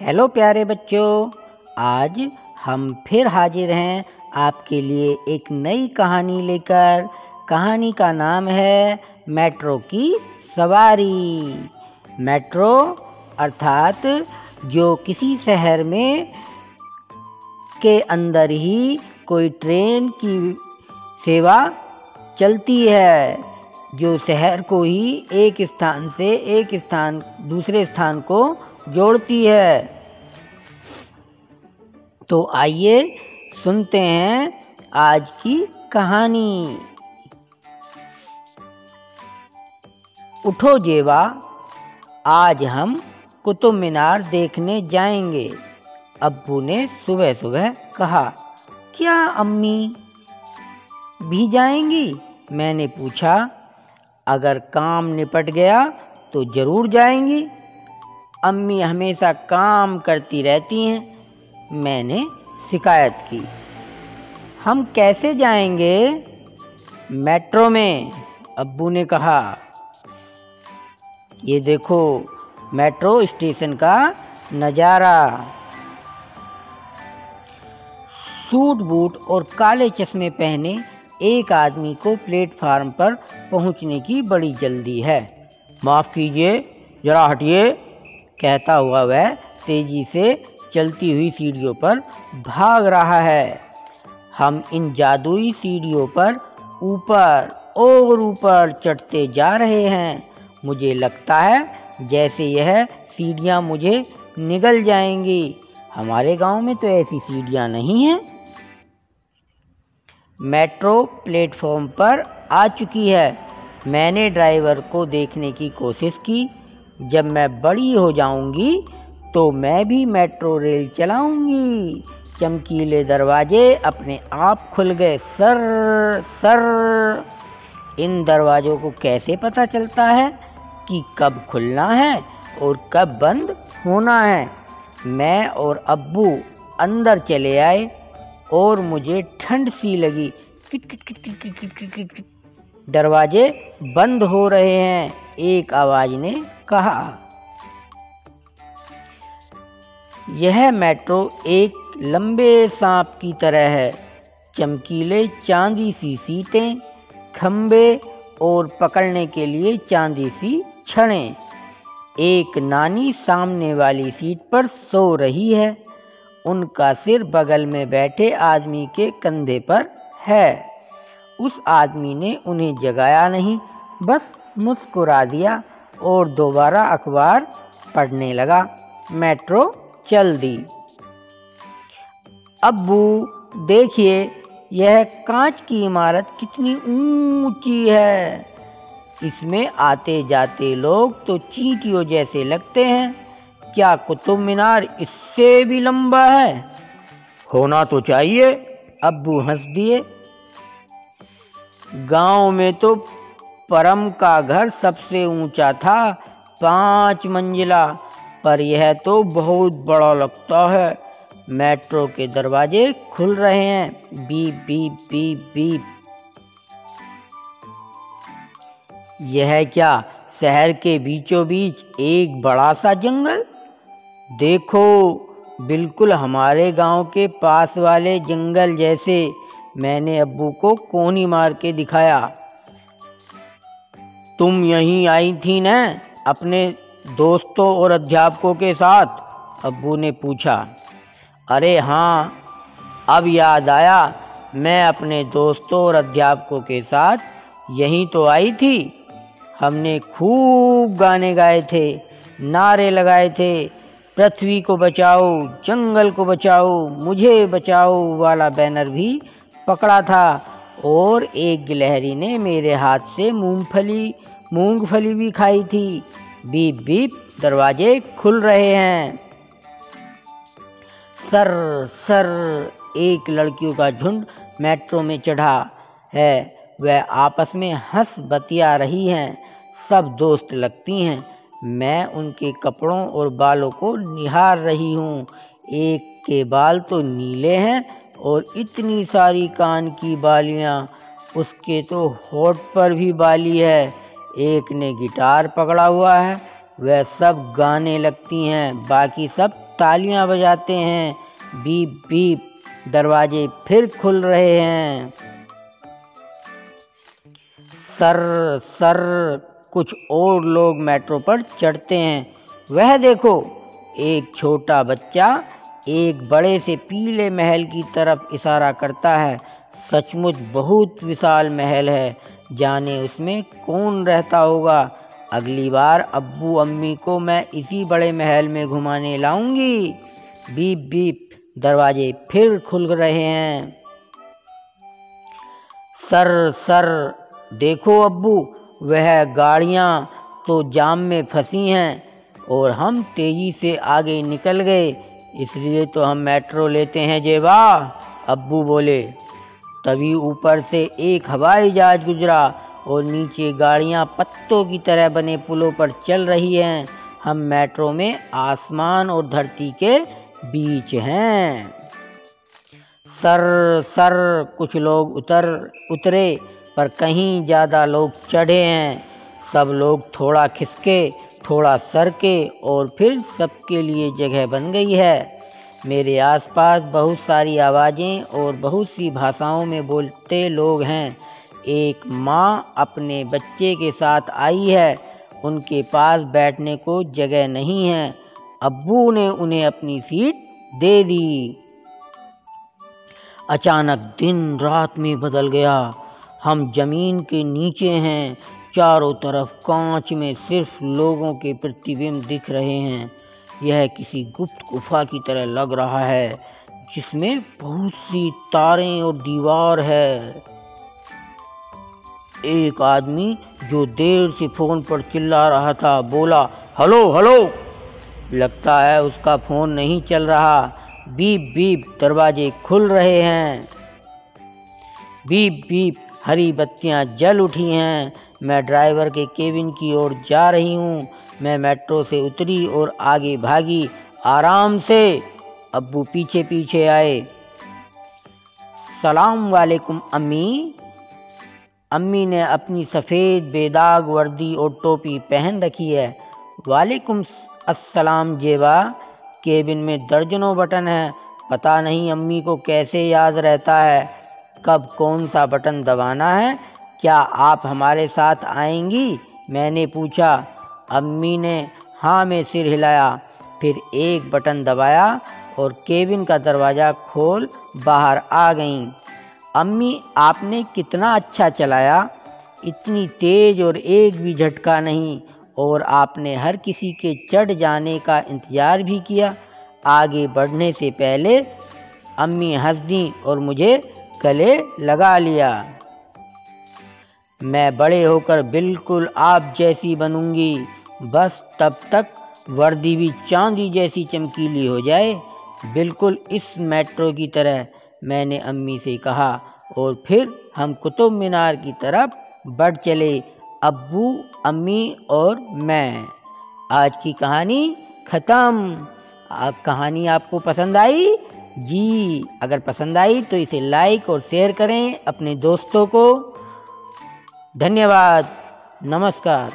Hello प्यारे बच्चों, आज हम फिर हाजिर हैं आपके लिए एक नई कहानी लेकर। कहानी का नाम है मेट्रो की सवारी। मेट्रो अर्थात जो किसी शहर में के अंदर ही कोई ट्रेन की सेवा चलती है, जो शहर को ही एक स्थान से दूसरे स्थान को जोड़ती है। तो आइए सुनते हैं आज की कहानी। उठो जेवा, आज हम कुतुब मीनार देखने जाएंगे, अब्बू ने सुबह सुबह कहा। क्या अम्मी भी जाएंगी? मैंने पूछा। अगर काम निपट गया तो जरूर जाएंगी, अम्मी हमेशा काम करती रहती हैं, मैंने शिकायत की। हम कैसे जाएंगे? मेट्रो में, अब्बू ने कहा। ये देखो मेट्रो स्टेशन का नज़ारा। सूट बूट और काले चश्मे पहने एक आदमी को प्लेटफार्म पर पहुंचने की बड़ी जल्दी है। माफ़ कीजिए, जरा हटिए, कहता हुआ वह तेजी से चलती हुई सीढ़ियों पर भाग रहा है। हम इन जादुई सीढ़ियों पर ऊपर और ऊपर चढ़ते जा रहे हैं। मुझे लगता है जैसे यह सीढ़ियाँ मुझे निगल जाएंगी। हमारे गांव में तो ऐसी सीढ़ियाँ नहीं हैं। मेट्रो प्लेटफॉर्म पर आ चुकी है। मैंने ड्राइवर को देखने की कोशिश की। जब मैं बड़ी हो जाऊंगी तो मैं भी मेट्रो रेल चलाऊंगी। चमकीले दरवाजे अपने आप खुल गए। Sir sir. इन दरवाज़ों को कैसे पता चलता है कि कब खुलना है और कब बंद होना है? मैं और अब्बू अंदर चले आए और मुझे ठंड सी लगी। Kit kit kit kit kit kit kit kit kit. दरवाजे बंद हो रहे हैं, एक आवाज ने कहा। यह मेट्रो एक लंबे सांप की तरह है। चमकीले चांदी सी सीटें, खंबे और पकड़ने के लिए चांदी सी छड़ें। एक नानी सामने वाली सीट पर सो रही है। उनका सिर बगल में बैठे आदमी के कंधे पर है। उस आदमी ने उन्हें जगाया नहीं, बस मुस्कुरा दिया और दोबारा अखबार पढ़ने लगा। मेट्रो चल दी। अब्बू देखिए, यह कांच की इमारत कितनी ऊंची है। इसमें आते जाते लोग तो चींटियों जैसे लगते हैं। क्या कुतुब मीनार इससे भी लंबा है? होना तो चाहिए, अब्बू हंस दिए। गांव में तो परम का घर सबसे ऊंचा था, 5 मंजिला, पर यह तो बहुत बड़ा लगता है। मेट्रो के दरवाजे खुल रहे हैं। Beep beep beep beep. यह क्या, शहर के बीचों बीच एक बड़ा सा जंगल? देखो, बिल्कुल हमारे गांव के पास वाले जंगल जैसे। मैंने अब्बू को कोनी मार के दिखाया। तुम यहीं आई थी न अपने दोस्तों और अध्यापकों के साथ? अब्बू ने पूछा। अरे हाँ, अब याद आया, मैं अपने दोस्तों और अध्यापकों के साथ यहीं तो आई थी। हमने खूब गाने गाए थे, नारे लगाए थे। पृथ्वी को बचाओ, जंगल को बचाओ, मुझे बचाओ वाला बैनर भी पकड़ा था। और एक गिलहरी ने मेरे हाथ से मूंगफली भी खाई थी। बीप बीप, दरवाजे खुल रहे हैं। सर सर, एक लड़कियों का झुंड मेट्रो में चढ़ा है। वह आपस में हंस बतिया रही हैं। सब दोस्त लगती हैं। मैं उनके कपड़ों और बालों को निहार रही हूँ। एक के बाल तो नीले हैं और इतनी सारी कान की बालियाँ। उसके तो होठ पर भी बाली है। एक ने गिटार पकड़ा हुआ है। वह सब गाने लगती हैं, बाकी सब तालियां बजाते हैं। बीप बीप दरवाजे फिर खुल रहे हैं। सर सर कुछ और लोग मेट्रो पर चढ़ते हैं। वह देखो, एक छोटा बच्चा एक बड़े से पीले महल की तरफ इशारा करता है। सचमुच बहुत विशाल महल है। जाने उसमें कौन रहता होगा। अगली बार अब्बू अम्मी को मैं इसी बड़े महल में घुमाने लाऊंगी। बीप बीप दरवाजे फिर खुल रहे हैं। सर सर देखो अब्बू, वह गाड़ियाँ तो जाम में फंसी हैं और हम तेजी से आगे निकल गए, इसलिए तो हम मेट्रो लेते हैं जेबा, अब्बू बोले। तभी ऊपर से एक हवाई जहाज गुजरा और नीचे गाड़ियाँ पत्तों की तरह बने पुलों पर चल रही हैं। हम मेट्रो में आसमान और धरती के बीच हैं। सर सर कुछ लोग उतरे पर कहीं ज़्यादा लोग चढ़े हैं। सब लोग थोड़ा खिसके, थोड़ा सरके और फिर सबके लिए जगह बन गई है। मेरे आसपास बहुत सारी आवाज़ें और बहुत सी भाषाओं में बोलते लोग हैं। एक माँ अपने बच्चे के साथ आई है। उनके पास बैठने को जगह नहीं है। अब्बू ने उन्हें अपनी सीट दे दी। अचानक दिन रात में बदल गया। हम जमीन के नीचे हैं। चारों तरफ कांच में सिर्फ लोगों के प्रतिबिंब दिख रहे हैं। यह किसी गुप्त गुफा की तरह लग रहा है, जिसमें बहुत सी तारें और दीवार है। एक आदमी जो देर से फोन पर चिल्ला रहा था बोला, हेलो हेलो। लगता है उसका फोन नहीं चल रहा। बीप बीप दरवाजे खुल रहे हैं। बीप बीप हरी बत्तियां जल उठी हैं। मैं ड्राइवर के केबिन की ओर जा रही हूँ। मैं मेट्रो से उतरी और आगे भागी आराम से। अब्बू पीछे पीछे आए। सलाम वालेकुम अम्मी। अम्मी ने अपनी सफ़ेद बेदाग वर्दी और टोपी पहन रखी है। वालेकुम अस्सलाम जेबा। केबिन में दर्जनों बटन हैं। पता नहीं अम्मी को कैसे याद रहता है कब कौन सा बटन दबाना है। क्या आप हमारे साथ आएंगी? मैंने पूछा। अम्मी ने हाँ में सिर हिलाया। फिर एक बटन दबाया और केबिन का दरवाज़ा खोल बाहर आ गईं। अम्मी, आपने कितना अच्छा चलाया, इतनी तेज़ और एक भी झटका नहीं, और आपने हर किसी के चढ़ जाने का इंतज़ार भी किया। आगे बढ़ने से पहले अम्मी हंस दी और मुझे गले लगा लिया। मैं बड़े होकर बिल्कुल आप जैसी बनूंगी, बस तब तक वर्दी भी चांदी जैसी चमकीली हो जाए, बिल्कुल इस मेट्रो की तरह, मैंने अम्मी से कहा। और फिर हम कुतुब मीनार की तरफ बढ़ चले, अब्बू, अम्मी और मैं। आज की कहानी ख़त्म। कहानी आपको पसंद आई? जी, अगर पसंद आई तो इसे लाइक और शेयर करें अपने दोस्तों को। धन्यवाद। नमस्कार।